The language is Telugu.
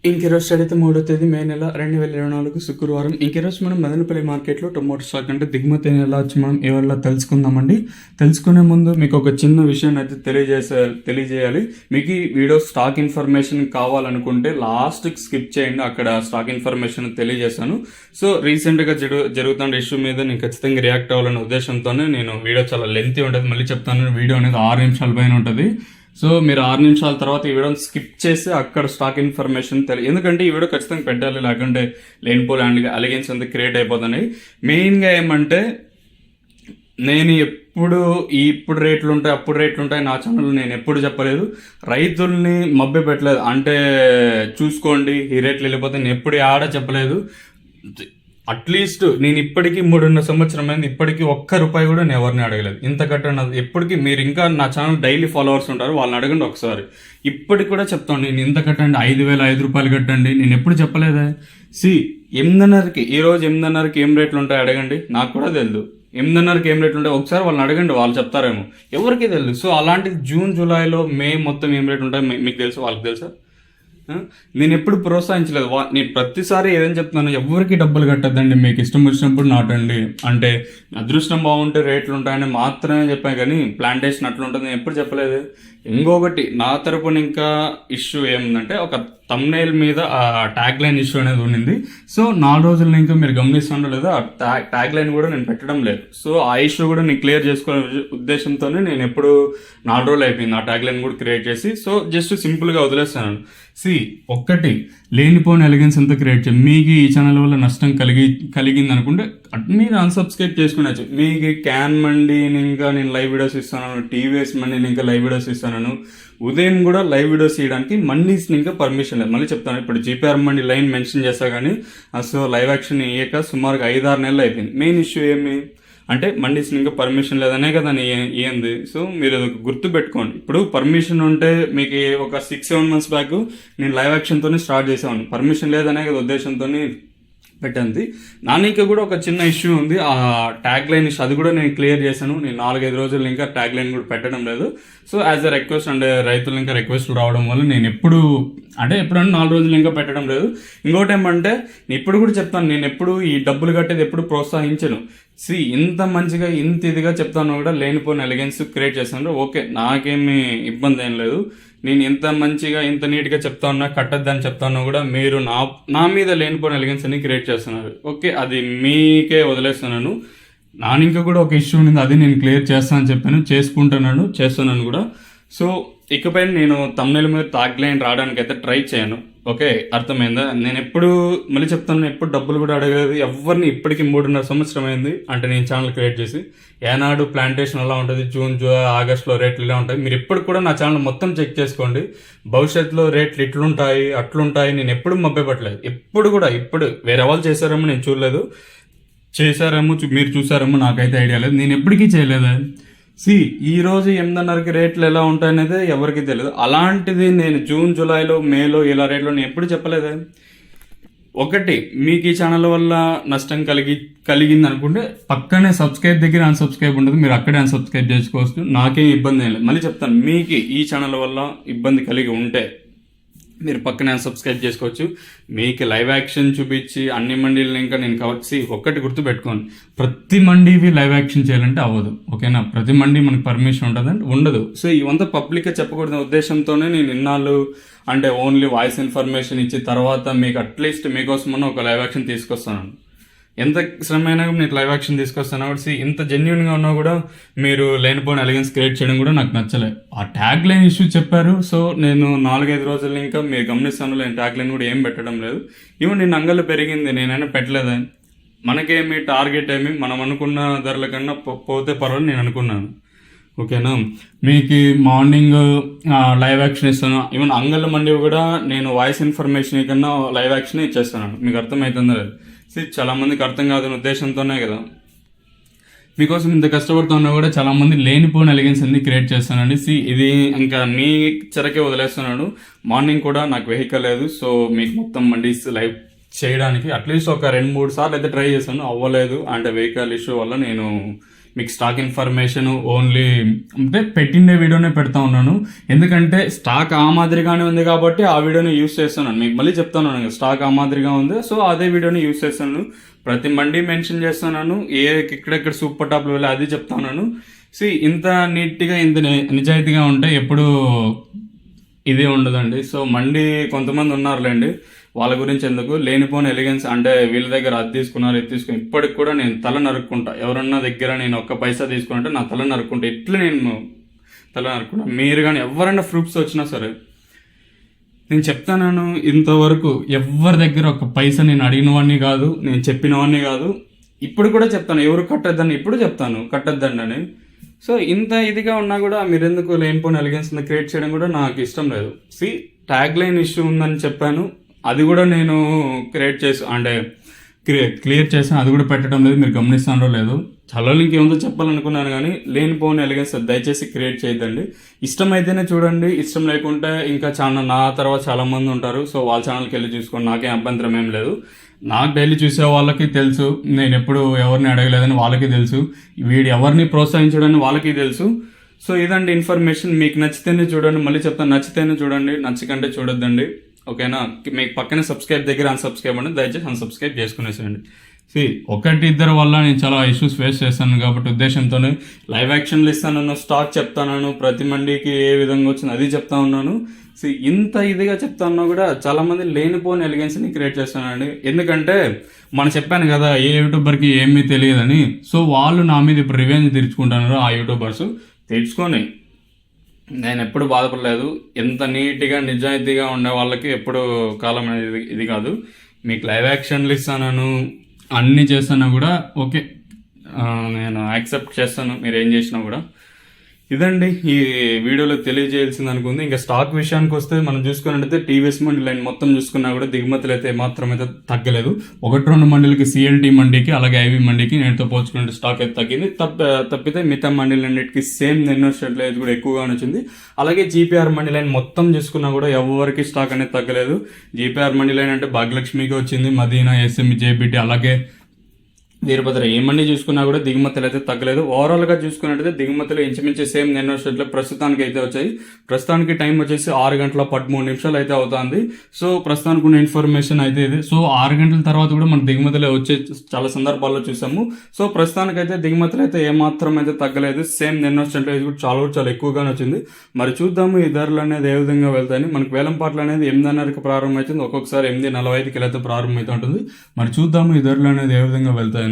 ఇంకెరోజు అయితే 3వ తేదీ మే నెల 2024 శుక్రవారం. ఇంకెరోజు మనం మదనపల్లి మార్కెట్లో టొమాటో స్టాక్ అంటే దిగుమతి ఎలా వచ్చి మనం ఎవరిలా తెలుసుకుందామండి. తెలుసుకునే ముందు మీకు ఒక చిన్న విషయం అయితే తెలియజేయాలి. మీకు ఈ వీడియో స్టాక్ ఇన్ఫర్మేషన్ కావాలనుకుంటే లాస్ట్కి స్కిప్ చేయండి, అక్కడ స్టాక్ ఇన్ఫర్మేషన్ తెలియజేశాను. సో రీసెంట్గా జరుగుతున్న ఇష్యూ మీద నేను ఖచ్చితంగా రియాక్ట్ అవ్వాలనే ఉద్దేశంతోనే నేను వీడియో చాలా లెంతీ ఉంటుంది. మళ్ళీ చెప్తాను, వీడియో అనేది 6 నిమిషాల పైన ఉంటుంది. సో మీరు 6 నిమిషాల తర్వాత ఈ వీడియోని స్కిప్ చేసి అక్కడ స్టాక్ ఇన్ఫర్మేషన్ ఎందుకంటే ఈ వీడియో ఖచ్చితంగా పెట్టాలి, లేకుంటే లేనిపోలే అలిగెన్స్ అంతా క్రియేట్ అయిపోతున్నాయి. మెయిన్గా ఏమంటే నేను ఇప్పుడు రేట్లు ఉంటాయి అప్పుడు రేట్లు ఉంటాయి నా ఛానల్లో నేను ఎప్పుడు చెప్పలేదు. రైతుల్ని మభ్య పెట్టలేదు, అంటే చూసుకోండి ఈ రేట్లు వెళ్ళిపోతే నేను ఎప్పుడు ఆడ చెప్పలేదు. అట్లీస్ట్ నేను ఇప్పటికీ 3.5 సంవత్సరం అయింది, ఇప్పటికీ ₹1 కూడా నేను ఎవరిని అడగలేదు. ఇంత కట్టండి ఎప్పటికీ. మీరు ఇంకా నా ఛానల్ డైలీ ఫాలోవర్స్ ఉంటారు, వాళ్ళని అడగండి ఒకసారి. ఇప్పటికి కూడా చెప్తాను, నేను ఇంత కట్టండి, ₹5,005 కట్టండి, నేను ఎప్పుడు చెప్పలేదా. 8:30కి ఈరోజు 8:30కి ఏం రేట్లు ఉంటాయి అడగండి, నాకు కూడా తెలియదు. 8:30కి ఏం రేట్లు ఉంటాయి ఒకసారి వాళ్ళని అడగండి, వాళ్ళు చెప్తారేమో, ఎవరికి తెలియదు. సో అలాంటిది జూన్ జూలైలో మే మొత్తం ఏం రేట్లు ఉంటాయి మీకు తెలుసు, వాళ్ళకి తెలుసా? నేను ఎప్పుడు ప్రోత్సహించలేదు. నేను ప్రతిసారి ఏదైనా చెప్తున్నాను, ఎవరికి డబ్బులు కట్టద్దండి, మీకు ఇష్టం వచ్చినప్పుడు నాటండి, అంటే అదృష్టం బాగుంటే రేట్లు ఉంటాయని మాత్రమే చెప్పాను, కానీ ప్లాంటేషన్ అట్లా ఉంటుంది నేను ఎప్పుడు చెప్పలేదు. ఇంకొకటి నా తరపున ఇంకా ఇష్యూ ఏముందంటే, ఒక థంబ్నెయిల్ మీద ఆ ట్యాగ్ లైన్ ఇష్యూ అనేది ఉండింది. సో 4 రోజులు ఇంకా మీరు గమనిస్తుండో లేదో ఆ ట్యాగ్ లైన్ కూడా నేను పెట్టడం లేదు. సో ఆ ఇష్యూ కూడా నేను క్లియర్ చేసుకోవాలనే ఉద్దేశంతోనే నేను ఎప్పుడు 4 రోజులు అయిపోయింది ఆ ట్యాగ్ లైన్ కూడా క్రియేట్ చేసి. సో జస్ట్ సింపుల్గా వదిలేస్తాను. ఒక్కటి లేనిపోయిన ఎలిగెన్స్ అంతా క్రియేట్ చేయండి. మీకు ఈ ఛానల్ వల్ల నష్టం కలిగింది అనుకుంటే మీరు అన్సబ్స్క్రైబ్ చేసుకునేచ్చు. మీకు క్యాన్ మండిని ఇంకా నేను లైవ్ వీడియోస్ ఇస్తాను, టీవీఎస్ మండిని ఇంకా లైవ్ వీడియోస్ ఇస్తాను. ఉదయం కూడా లైవ్ వీడియోస్ చేయడానికి మండీస్ని ఇంకా పర్మిషన్ లేదు. మళ్ళీ చెప్తాను, ఇప్పుడు జీపీఆర్ మండి లైన్ మెన్షన్ చేస్తా కానీ అసలు లైవ్ యాక్షన్ ఇయ్యక సుమారుగా 5-6 నెలలు అయిపోయింది. మెయిన్ ఇష్యూ ఏమి అంటే మండీస్ని ఇంకా పర్మిషన్ లేదనే కదా ఏంది. సో మీరు గుర్తు పెట్టుకోండి. ఇప్పుడు పర్మిషన్ ఉంటే మీకు ఒక 6-7 months బ్యాక్ నేను లైవ్ యాక్షన్తోనే స్టార్ట్ చేసేవాడిని, పర్మిషన్ లేదనే కదా ఉద్దేశంతో పెట్టింది. నానికి కూడా ఒక చిన్న ఇష్యూ ఉంది, ఆ ట్యాగ్ లైన్ ఇష్యూ, అది కూడా నేను క్లియర్ చేశాను. నేను 4-5 రోజులు ఇంకా ట్యాగ్ లైన్ కూడా పెట్టడం లేదు. సో యాజ్ అ రిక్వెస్ట్, అంటే రైతులు ఇంకా రిక్వెస్ట్ రావడం వల్ల నేను ఎప్పుడన్నా 4 రోజులు ఇంకా పెట్టడం లేదు. ఇంకోటి ఏమంటే ఇప్పుడు కూడా చెప్తాను, నేను ఎప్పుడు ఈ డబ్బులు కట్టేది ఎప్పుడు ప్రోత్సహించను. ఇంత మంచిగా ఇంత ఇదిగా చెప్తాను కూడా లేనిపోయిన ఎలిగెన్స్ క్రియేట్ చేస్తాను. ఓకే, నాకేమి ఇబ్బంది ఏం లేదు. నేను ఎంత మంచిగా ఇంత నీట్గా చెప్తా ఉన్నా, కట్టద్దని చెప్తాను కూడా మీరు నా మీద లేనిపోయిన ఎలిగెన్స్ అన్ని క్రియేట్ చేస్తున్నారు. ఓకే, అది మీకే వదిలేస్తున్నాను. ఇంకా కూడా ఒక ఇష్యూ ఉంది, అది నేను క్లియర్ చేస్తానని చెప్పాను, చేస్తున్నాను కూడా. సో ఇకపై నేను థంబ్నెయిల్ మీద ట్యాగ్ లైన్ రావడానికి అయితే ట్రై చేయను. ఓకే, అర్థమైందా? నేను మళ్ళీ చెప్తాను, ఎప్పుడు డబ్బులు కూడా అడగలేదు ఎవరిని. ఇప్పటికీ 3.5 సంవత్సరం అయింది అంటే నేను ఛానల్ క్రియేట్ చేసి. ఏనాడు ప్లాంటేషన్ ఎలా ఉంటుంది, జూన్ జూలై ఆగస్టులో రేట్లు ఇలా ఉంటాయి. మీరు ఎప్పుడు కూడా నా ఛానల్ మొత్తం చెక్ చేసుకోండి. భవిష్యత్తులో రేట్లు ఇట్లుంటాయి అట్లుంటాయి నేను ఎప్పుడు మభ్యపట్టలేదు. ఇప్పుడు వేరే వాళ్ళు చేశారేమో నేను చూడలేదు, చేశారేమో మీరు చూసారేమో నాకైతే ఐడియా లేదు, నేను ఎప్పటికీ చేయలేదు. ఈ రోజు 8:30కి రేట్లు ఎలా ఉంటాయనేది ఎవరికి తెలియదు. అలాంటిది నేను జూన్ జూలైలో మేలో ఇలా రేట్లు నేను ఎప్పుడు చెప్పలేదే. ఒకటి, మీకు ఈ ఛానల్ వల్ల నష్టం కలిగింది అనుకుంటే పక్కనే సబ్స్క్రైబ్ దగ్గర అన్సబ్స్క్రైబ్ ఉంటుంది, మీరు అక్కడే అన్సబ్స్క్రైబ్ చేసుకోవచ్చు, నాకేం ఇబ్బంది ఏం లేదు. మళ్ళీ చెప్తాను, మీకు ఈ ఛానల్ వల్ల ఇబ్బంది కలిగి ఉంటే మీరు పక్కనే సబ్స్క్రైబ్ చేసుకోవచ్చు. మీకు లైవ్ యాక్షన్ చూపించి అన్ని మండీలను ఇంకా నేను ఒక్కటి గుర్తు పెట్టుకోండి, ప్రతి మండీవి లైవ్ యాక్షన్ చేయాలంటే అవ్వదు. ఓకేనా? ప్రతి మండీ మనకు పర్మిషన్ ఉంటుందంటే ఉండదు. సో ఇవంతా పబ్లిక్గా చెప్పకూడదు ఉద్దేశంతోనే నేను ఇన్నాళ్ళు అంటే ఓన్లీ వాయిస్ ఇన్ఫర్మేషన్ ఇచ్చి తర్వాత మీకు అట్లీస్ట్ మీకోసమన్నా ఒక లైవ్ యాక్షన్ తీసుకొస్తాను. ఎంత శ్రమైనా నేను లైవ్ యాక్షన్ తీసుకొస్తాను కాబట్టి ఇంత జెన్యున్గా ఉన్నా కూడా మీరు లేనిపోయిన ఎలిగెన్స్ క్రియేట్ చేయడం కూడా నాకు నచ్చలేదు. ఆ ట్యాగ్ లైన్ ఇష్యూ చెప్పారు. సో నేను 4-5 రోజులు ఇంకా మీరు గమనిస్తాను, నేను ట్యాగ్ లైన్ కూడా ఏం పెట్టడం లేదు. ఈవెన్ నేను అంగళ్ళు పెరిగింది నేనైనా పెట్టలేదని. మనకేమి టార్గెట్ ఏమి, మనం అనుకున్న ధరల కన్నా పోతే పర్వాలేదు నేను అనుకున్నాను. ఓకేనా? మీకు మార్నింగ్ లైవ్ యాక్షన్ ఇస్తాను. ఈవెన్ అంగళ్ళ మండి కూడా నేను వాయిస్ ఇన్ఫర్మేషన్ కన్నా లైవ్ యాక్షన్ ఇచ్చేస్తాను. మీకు అర్థమవుతుందా లేదు? చాలా మందికి అర్థం కాదని ఉద్దేశంతోనే కదా మీకోసం ఇంత కష్టపడుతున్నా కూడా చాలా మంది లేనిపోయిన ఎలిగెన్స్ అన్ని క్రియేట్ చేస్తానండి. ఇది ఇంకా మీ చెరకే వదిలేస్తున్నాను. మార్నింగ్ కూడా నాకు వెహికల్ లేదు, సో మీకు మొత్తం మండీస్ లైవ్ చేయడానికి అట్లీస్ట్ ఒక 2-3 సార్లు అయితే ట్రై చేశాను, అవ్వలేదు. అంటే వెహికల్ ఇష్యూ వల్ల నేను మీకు స్టాక్ ఇన్ఫర్మేషన్ ఓన్లీ అంటే పెట్టిండే వీడియోనే పెడతా ఉన్నాను. ఎందుకంటే స్టాక్ ఆ మాదిరిగానే ఉంది కాబట్టి ఆ వీడియోని యూస్ చేస్తున్నాను. మీకు మళ్ళీ చెప్తాను, స్టాక్ ఆ మాదిరిగా ఉంది, సో అదే వీడియోని యూస్ చేస్తాను. ప్రతి మండి మెన్షన్ చేస్తున్నాను, ఎక్కడెక్కడ సూపర్ టాప్లు వెళ్ళి అది చెప్తాను. ఇంత నీట్గా ఇంత నిజాయితీగా ఉంటే ఎప్పుడు ఇదే ఉండదండి. సో మండి కొంతమంది ఉన్నారులేండి, వాళ్ళ గురించి ఎందుకు, లేనిపోని ఎలిగెన్స్ అంటే వీళ్ళ దగ్గర అది తీసుకున్నారు ఇది తీసుకుని, ఇప్పటికి కూడా నేను తల నరుక్కుంటా. ఎవరన్నా దగ్గర నేను ఒక్క పైసా తీసుకుంటే నా తల నరుక్కుంటా, ఇట్లా నేను తల నరుక్కుంటా. మీరు కానీ ఎవరైనా ప్రూఫ్స్ వచ్చినా సరే నేను చెప్తాను, ఇంతవరకు ఎవరి దగ్గర ఒక పైసా నేను అడిగినవాడిని కాదు, నేను చెప్పినవాడిని కాదు. ఇప్పుడు కూడా చెప్తాను, ఎవరు కట్టద్దని ఇప్పుడు చెప్తాను, కట్టద్దండి అని. సో ఇంత ఇదిగా ఉన్నా కూడా మీరు ఎందుకు లేనిపోయిన ఎలిగెన్స్ క్రియేట్ చేయడం కూడా నాకు ఇష్టం లేదు. ట్యాగ్ లైన్ ఇష్యూ ఉందని చెప్పాను, అది కూడా నేను క్రియేట్ చేసి అంటే క్లియర్ చేసాను, అది కూడా పెట్టడం లేదు. మీరు గమనిస్తానో లేదు, చాలా ఇంకేముందో చెప్పాలనుకున్నాను కానీ లేనిపోయిన ఎలిగెన్స్ దయచేసి క్రియేట్ చేయొద్దండి. ఇష్టం అయితేనే చూడండి, ఇష్టం లేకుంటే ఇంకా చాలా నా తర్వాత చాలా మంది ఉంటారు, సో వాళ్ళ ఛానల్కి వెళ్ళి చూసుకోండి, నాకేం అభ్యంతరం ఏం లేదు. నాకు డైలీ చూసే వాళ్ళకి తెలుసు, నేను ఎప్పుడు ఎవరిని అడగలేదని వాళ్ళకి తెలుసు, వీడు ఎవరిని ప్రోత్సహించడని వాళ్ళకి తెలుసు. సో ఇదండి ఇన్ఫర్మేషన్. మీకు నచ్చితేనే చూడండి, మళ్ళీ చెప్తాను, నచ్చితేనే చూడండి, నచ్చకంటే చూడొద్దండి. ఓకేనా? మీకు పక్కనే సబ్స్క్రైబ్ దగ్గర అన్సబ్స్క్రైబ్ అండి, దయచేసి అన్సబ్స్క్రైబ్ చేసుకునేసేయండి. ఒకటి ఇద్దరు వల్ల నేను చాలా ఇష్యూస్ ఫేస్ చేస్తాను కాబట్టి ఉద్దేశంతోనే లైవ్ యాక్షన్లు ఇస్తాను, స్టాక్ చెప్తాను, ప్రతి మండీకి ఏ విధంగా వచ్చింది అది చెప్తా ఉన్నాను. ఇంత ఇదిగా చెప్తా ఉన్నా కూడా చాలా మంది లేనిపోని ఎలిగెన్స్ని క్రియేట్ చేస్తానండి. ఎందుకంటే మనం చెప్పాను కదా ఏ యూట్యూబర్కి ఏమీ తెలియదని, సో వాళ్ళు నా మీద ఇప్పుడు రివెంజ్ తీర్చుకుంటున్నారు. ఆ యూట్యూబర్స్ తెచ్చుకొని నేను ఎప్పుడు బాధపడలేదు. ఎంత నీట్గా నిజాయితీగా ఉండే వాళ్ళకి ఎప్పుడు కాలం అనేది ఇది కాదు. మీకు లైవ్ యాక్షన్లు ఇస్తాను, అన్నీ చేస్తున్నా కూడా ఓకే, నేను యాక్సెప్ట్ చేస్తాను మీరు ఏం చేసినా కూడా. ఇదండి ఈ వీడియోలో తెలియజేయాల్సింది అనుకుంది. ఇంకా స్టాక్ విషయానికి వస్తే మనం చూసుకున్నట్టయితే టీవీఎస్ మండీ లైన్ మొత్తం చూసుకున్నా కూడా దిగుమతులు అయితే మాత్రమైతే తగ్గలేదు. 1-2 మండీలకి సిఎల్టీ మండీకి అలాగే ఐవి మండీకి నేటితో పోల్చుకుంటే స్టాక్ అయితే తగ్గింది. తప్పితే మిగతా మండీలన్నిటికీ సేమ్ నిన్న షెడ్లు అయితే కూడా ఎక్కువగా వచ్చింది. అలాగే జీపీఆర్ మండీ లైన్ మొత్తం చూసుకున్నా కూడా ఎవరికి స్టాక్ అనేది తగ్గలేదు. జీపీఆర్ మండీ లైన్ అంటే భాగ్యలక్ష్మికి వచ్చింది, మదీనా, ఎస్ఎంఈ, జేబీటీ అలాగే వీరభద్ర ఏమన్నీ చూసుకున్నా కూడా దిగుమతులు అయితే తగ్గలేదు. ఓవరాల్గా చూసుకున్నట్టయితే దిగుమతులు ఇంచుమించు సేమ్ నిన్న షెడ్లో ప్రస్తుతానికి అయితే వచ్చాయి. ప్రస్తుతానికి టైం వచ్చేసి 6:13 అయితే అవుతుంది. సో ప్రస్తుతానికి ఉన్న ఇన్ఫర్మేషన్ అయితే ఇది. సో 6 గంటల తర్వాత కూడా మన దిగుమతులు వచ్చే చాలా సందర్భాల్లో చూసాము. సో ప్రస్తుతానికైతే దిగుమతులు అయితే ఏమాత్రం అయితే తగ్గలేదు. సేమ్ నిన్న షెడ్లో ఇది కూడా చాలా ఎక్కువగానే వచ్చింది. మరి చూద్దాము ఈ ధరలు అనేది ఏ విధంగా వెళ్తాయని. మనకు వేలంపాట్లు అనేది 8:30కి ప్రారంభమవుతుంది, ఒక్కొక్కసారి 8:45కి అయితే ప్రారంభమవుతూ ఉంటుంది. మరి చూద్దాము ఈ ధరలు అనేది ఏ విధంగా వెళ్తాయని.